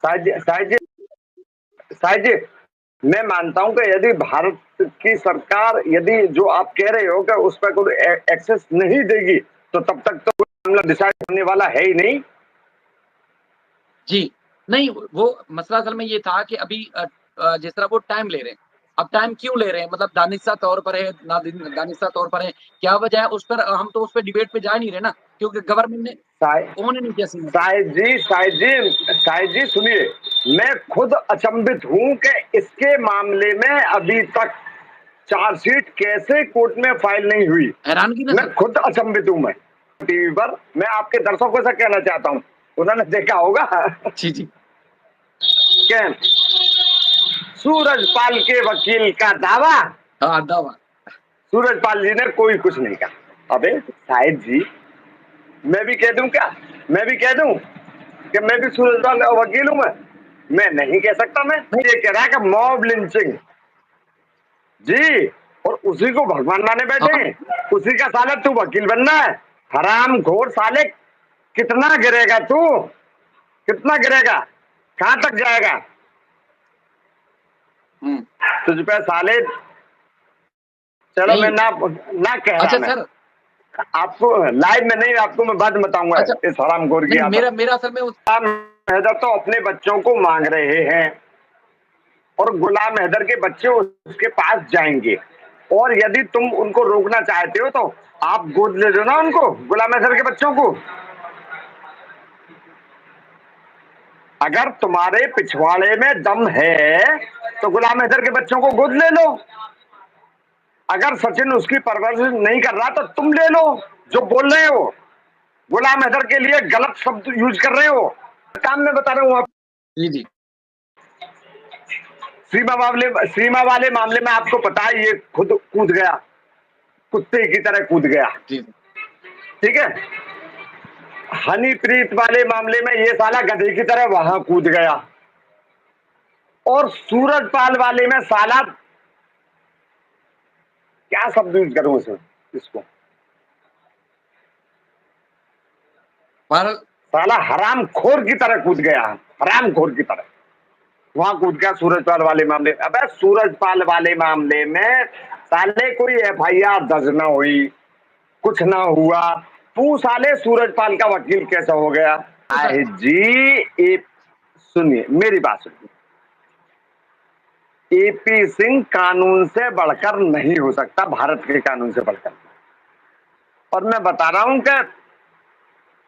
शायद जी, मैं मानता हूँ कि यदि भारत की सरकार यदि जो आप कह रहे हो कि उस पर कोई एक्सेस नहीं देगी, तो तब तक तो मामला डिसाइड होने वाला है ही नहीं। जी, नहीं वो मसला असल में ये था कि अभी जिस तरह वो टाइम ले रहे हैं, अब टाइम क्यों ले रहे हैं? मतलब दानिशा तौर पर है, ना दानिशा तौर पर है, क्या वजह है? उस पर हम तो उस पे डिबेट पे जा नहीं रहे ना, क्योंकि गवर्नमेंट ने होने नहीं दिया सीमा। शायद जी सुनिए, मैं खुद अचंभित हूँ कि इसके मामले में अभी तक चार्जशीट कैसे कोर्ट में फाइल नहीं हुई। हैरानगी ना मैं सर। खुद अचंभित हूँ। मैं टीवी पर मैं आपके दर्शकों से कहना चाहता हूँ, उन्होंने देखा होगा जी, जी। कि सूरजपाल के वकील का दावा, हाँ, दावा। सूरजपाल जी ने कोई कुछ नहीं कहा। अबे शायद जी, मैं भी कह दूं क्या? मैं भी कह दूं कि मैं भी सूरजपाल का वकील हूं। मैं नहीं कह सकता। मैं नहीं, ये कह रहा है कि मॉब लिंचिंग जी, और उसी को भगवान माने बैठे हाँ, हैं। उसी का साले तू वकील बनना है। हराम खोर साले, कितना गिरेगा तू? कितना गिरेगा? कहां तक जाएगा? हुँ। तुझ पे साले, चलो मैं नहीं, ना ना कह रहा। अच्छा मैं सर, आपको लाइव में नहीं, आपको मैं बाद में बताऊंगा अच्छा इस हराम खोर की नहीं आदत। मेरा मेरा असल में उस हैदर तो अपने बच्चों को मांग रहे हैं और गुलाम हैदर के बच्चे उसके पास जाएंगे, और यदि तुम उनको रोकना चाहते हो तो आप गोद ले लो ना उनको, गुलाम हैदर के बच्चों को। अगर तुम्हारे पिछवाड़े में दम है तो गुलाम हैदर के बच्चों को गोद ले लो। अगर सचिन उसकी परवरिश नहीं कर रहा तो तुम ले लो। जो बोल रहे हो गुलाम हैदर के लिए गलत शब्द यूज कर रहे हो, काम में बता रहा हूं। जी, जी। सीमा वाले मामले में आपको पता है, ये खुद कूद गया, कुत्ते की तरह कूद गया। जी, जी। ठीक है। हनीप्रीत वाले मामले में ये साला गधे की तरह वहां कूद गया, और सूरजपाल वाले में साला, क्या शब्द यूज करूं इसको, पर साला हराम खोर की तरह कूद गया। हराम खोर की तरह वहां कूद गया सूरजपाल वाले मामले। अबे सूरजपाल वाले मामले में साले कोई एफआईआर दर्ज ना हुई, कुछ ना हुआ, तू साले सूरजपाल का वकील कैसे हो गया? तो सर जी सुनिए मेरी बात सुनिए, एपी सिंह कानून से बढ़कर नहीं हो सकता, भारत के कानून से बढ़कर। और मैं बता रहा हूं कि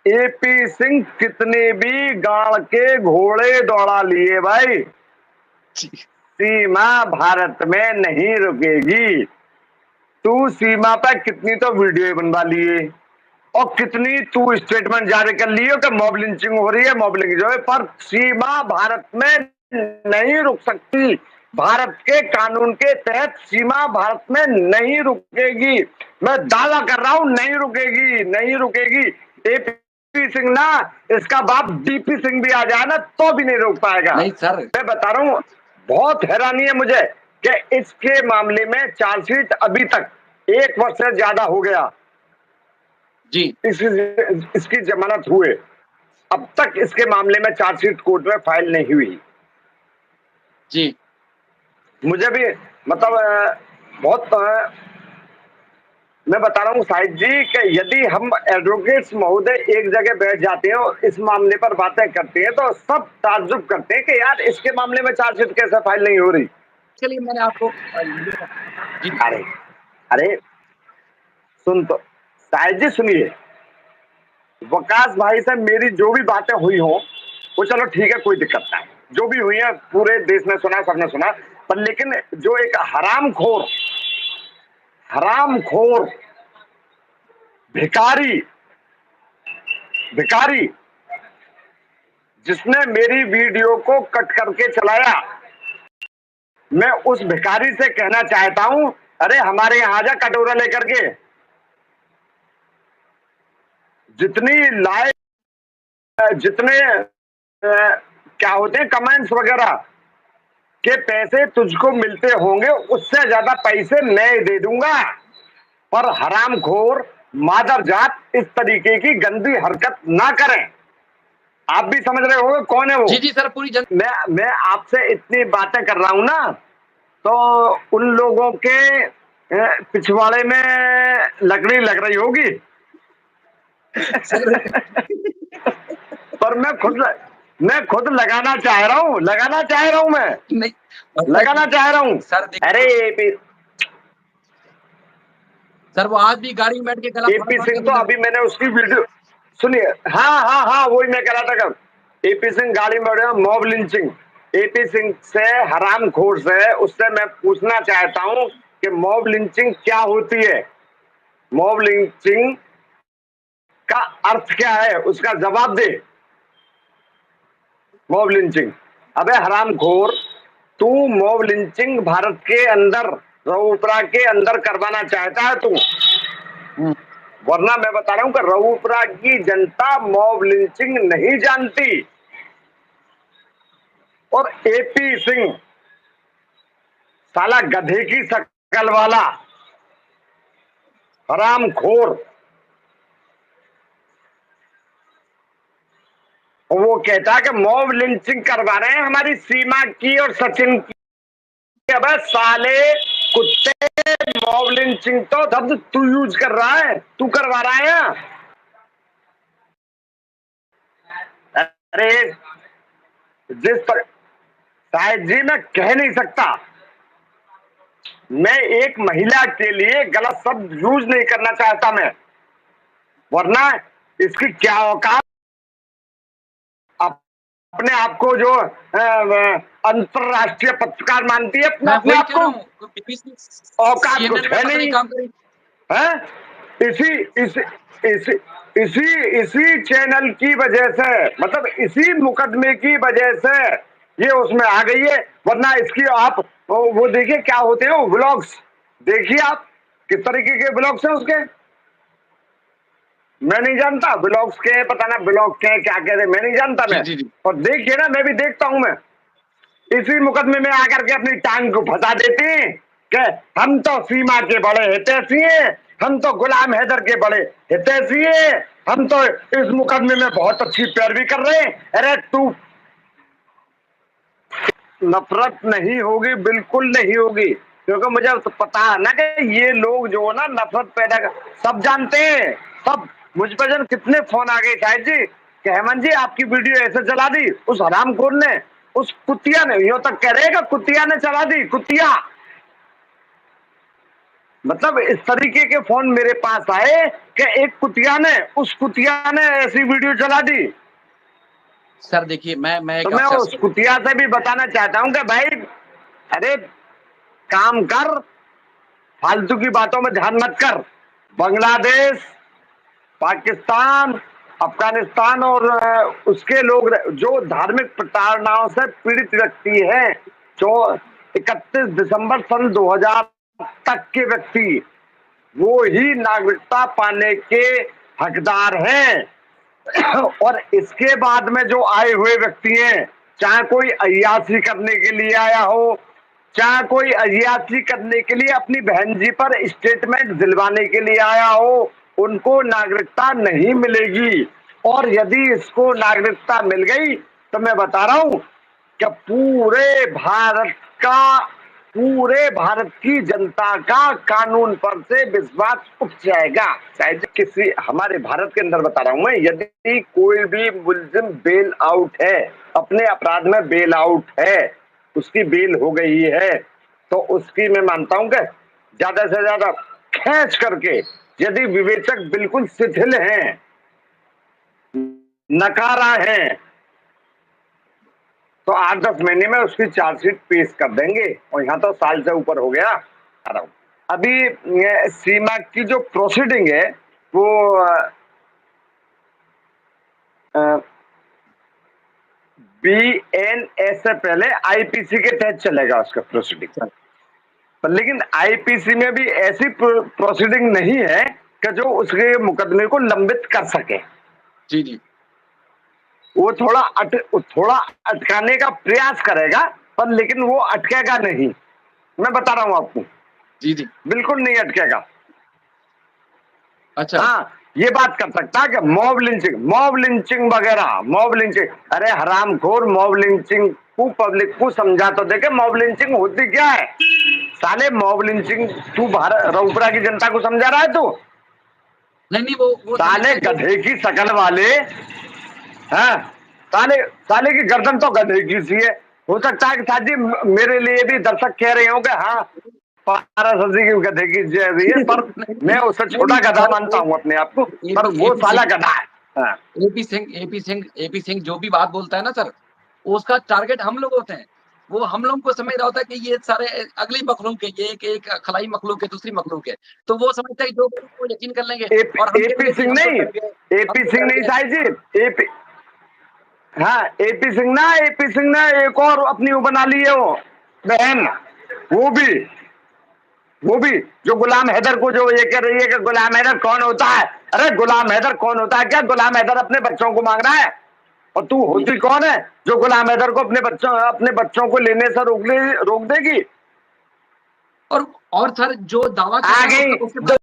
एपी सिंह कितने भी गाड़ के घोड़े दौड़ा लिए भाई, जी, सीमा भारत में नहीं रुकेगी। तू सीमा पर कितनी तो वीडियो बनवा लिए, और कितनी तू स्टेटमेंट जारी कर लियो कि मॉब लिंचिंग हो रही है, मॉब लिंचिंग हो रही है, पर सीमा भारत में नहीं रुक सकती। भारत के कानून के तहत सीमा भारत में नहीं रुकेगी। मैं दावा कर रहा हूं, नहीं रुकेगी, नहीं रुकेगी। एपी सिंह ना, इसका बाप डीपी सिंह भी आ जाए ना तो भी नहीं रोक पाएगा। नहीं सर। मैं बता रहा हूं, बहुत हैरानी है मुझे कि इसके मामले में चार्जशीट अभी तक 1 वर्ष से ज्यादा हो गया जी, इसकी जमानत हुए, अब तक इसके मामले में चार्जशीट कोर्ट में फाइल नहीं हुई। जी। मुझे भी मतलब बहुत मैं बता रहा हूँ साहिब जी कि यदि हम एडवोकेट्स महोदय एक जगह बैठ जाते हैं और इस मामले पर बातें करते हैं तो सब ताज्जुब करते हैं कि यार इसके मामले में चार्जशीट कैसे फाइल नहीं हो रही। चलिए मैंने आपको जी, अरे अरे सुन तो साहिब जी सुनिए, वकास भाई से मेरी जो भी बातें हुई हो वो चलो ठीक है, कोई दिक्कत नहीं, जो भी हुई है पूरे देश ने सुना, सबने सुना। पर लेकिन जो एक हरामखोर भिखारी भिखारी जिसने मेरी वीडियो को कट करके चलाया, मैं उस भिखारी से कहना चाहता हूं, अरे हमारे यहां आ जा कटोरा लेकर के। जितनी लाइक, जितने क्या होते हैं कमेंट्स वगैरह के पैसे तुझको मिलते होंगे, उससे ज्यादा पैसे मैं दे दूंगा। पर हरामखोर मादरजात इस तरीके की गंदी हरकत ना करें। आप भी समझ रहे होंगे कौन है वो। जी जी सर, पूरी मैं आपसे इतनी बातें कर रहा हूं ना, तो उन लोगों के पिछवाड़े में लकड़ी लग रही होगी। सर पर मैं खुद लगाना चाह रहा हूँ, मैं नहीं लगाना चाह रहा हूँ। सर अरे सर वो आज भी गाड़ी में बैठ के गला एपी फाड़ सिंह के तो मुझे। अभी मैंने उसकी वीडियो सुनिए। हाँ हाँ हाँ, वही मैं कह रहा था कब एपी सिंह गाड़ी में बैठे, मॉब लिंचिंग। एपी सिंह से, हरामखोर से, उससे मैं पूछना चाहता हूँ कि मॉब लिंचिंग क्या होती है, मॉब लिंचिंग का अर्थ क्या है, उसका जवाब दे। मॉब लिंचिंग, अबे हरामखोर, तू मॉब लिंचिंग भारत के अंदर, रऊपरा के अंदर करवाना चाहता है तू, वरना मैं बता रहा हूं कि रऊपरा की जनता मॉब लिंचिंग नहीं जानती। और एपी सिंह साला गधे की शक्ल वाला हरामखोर, वो कहता है कि मॉब लिंचिंग करवा रहे हैं हमारी सीमा की और सचिन की। अबे साले कुत्ते, मॉब लिंचिंग तो शब्द तू यूज कर रहा है, तू करवा रहा है। अरे जिस पर शायद जी मैं कह नहीं सकता, मैं एक महिला के लिए गलत शब्द यूज नहीं करना चाहता मैं, वरना इसकी क्या औकात, अपने आप को जो अंतरराष्ट्रीय पत्रकार मानती है मैं अपने वही आप कह को, रहा हूँ, बीबीसी औकात सीएनएन कुछ में है पता नहीं नहीं काम करें। है। इसी इसी इसी इसी इसी चैनल की वजह से, मतलब इसी मुकदमे की वजह से ये उसमें आ गई है, वरना इसकी आप वो देखिए क्या होते हैं वो ब्लॉग्स, देखिए आप किस तरीके के ब्लॉग्स हैं उसके। मैं नहीं जानता ब्लॉग्स के, पता ना ब्लॉग के क्या कहते, मैं नहीं जानता जी मैं। जी जी और देखिए ना, मैं भी देखता हूं मैं, इसी मुकदमे में आकर के अपनी टांग को फंसा देते हैं कि हम तो सीमा के बड़े हितैषी हैं, हम तो गुलाम हैदर के बड़े हितैषी हैं, हम तो इस मुकदमे में बहुत अच्छी पैरवी कर रहे हैं। अरे तू, नफरत नहीं होगी, बिल्कुल नहीं होगी, क्योंकि मुझे तो पता है ना कि ये लोग जो ना नफरत पैदा कर, सब जानते हैं सब। मुझ पर जन कितने फोन आ गए शायद जी कि हेमंत जी आपकी वीडियो ऐसे चला दी उस हरामखोर ने, उस कुतिया ने, यूं तक कह रहेगा कुतिया ने चला दी, कुतिया। मतलब इस तरीके के फोन मेरे पास आए कि एक कुतिया ने, उस कुतिया ने ऐसी वीडियो चला दी। सर देखिए, मैं तो एक मैं अफसर उस कुतिया से भी बताना चाहता हूं कि भाई, अरे काम कर, फालतू की बातों में ध्यान मत कर। बांग्लादेश, पाकिस्तान, अफगानिस्तान और उसके लोग जो धार्मिक प्रताड़नाओं से पीड़ित व्यक्ति हैं, जो 31 दिसंबर सन 2000 तक के व्यक्ति, वो ही नागरिकता पाने के हकदार हैं। और इसके बाद में जो आए हुए व्यक्ति हैं, चाहे कोई अय्याशी करने के लिए आया हो, चाहे कोई अय्याशी करने के लिए अपनी बहन जी पर स्टेटमेंट दिलवाने के लिए आया हो, उनको नागरिकता नहीं मिलेगी। और यदि इसको नागरिकता मिल गई तो मैं बता रहा हूं कि पूरे भारत की जनता का कानून पर से विश्वास उठ जाएगा। शायद किसी हमारे भारत के अंदर बता रहा हूं मैं, यदि कोई भी मुल्जिम बेल आउट है, अपने अपराध में बेल आउट है, उसकी बेल हो गई है, तो उसकी मैं मानता हूं कि ज्यादा से ज्यादा खींच करके, यदि विवेचक बिल्कुल शिथिल हैं, नकारा है, तो 8-10 महीने में उसकी चार्जशीट पेश कर देंगे। और यहाँ तो साल से ऊपर हो गया। अभी सीमा की जो प्रोसीडिंग है वो BNS से पहले आईपीसी के तहत चलेगा उसका प्रोसीडिंग। पर लेकिन आईपीसी में भी ऐसी प्रोसीडिंग नहीं है कि जो उसके मुकदमे को लंबित कर सके। जी जी वो थोड़ा अटकाने का प्रयास करेगा, पर लेकिन वो अटकेगा नहीं। मैं बता रहा हूं आपको, जी जी। बिल्कुल नहीं अटकेगा। अच्छा हाँ, ये बात कर सकता है कि मॉब लिंचिंग वगैरह, मॉब लिंचिंग, अरे हरामखोर, मॉब लिंचिंग को पब्लिक को समझा तो देखे मॉब लिंचिंग होती क्या है। साले मॉब लिंचिंग तू भारत रउपरा की जनता को समझा रहा है तू? नहीं वो साले गधे की शकल वाले, हाँ, साले की गर्दन तो गधे की सी है। हो सकता है कि साथ जी मेरे लिए भी दर्शक कह रहे हो कि हाँ पारस की गधे की रही है, पर मैं उससे छोटा गधा मानता हूँ अपने आप को, पर वो साला गधा है। हाँ। एपी सिंह जो भी बात बोलता है ना सर, उसका टारगेट हम लोग होते हैं। वो हम लोग को समझ रहा होता है कि ये सारे अगली मखलूक है, ये एक खलाई मखलूक है, दूसरी मखलूक है, तो वो समझता है जो वो यकीन कर लेंगे। और हम एपी सिंह नहीं, एपी सिंह नहीं साहिब जी, एपी, हाँ एपी सिंह ने एक और अपनी वो बना ली है, वो बहन, वो भी जो गुलाम हैदर को जो ये कह रही है कि गुलाम हैदर कौन होता है। अरे गुलाम हैदर कौन होता है क्या? गुलाम हैदर अपने बच्चों को मांग रहा है, और तू होती कौन है जो गुलाम हैदर को अपने बच्चों को लेने से रोक देगी? और सर जो दावा कर आ रहे हैं गई उसके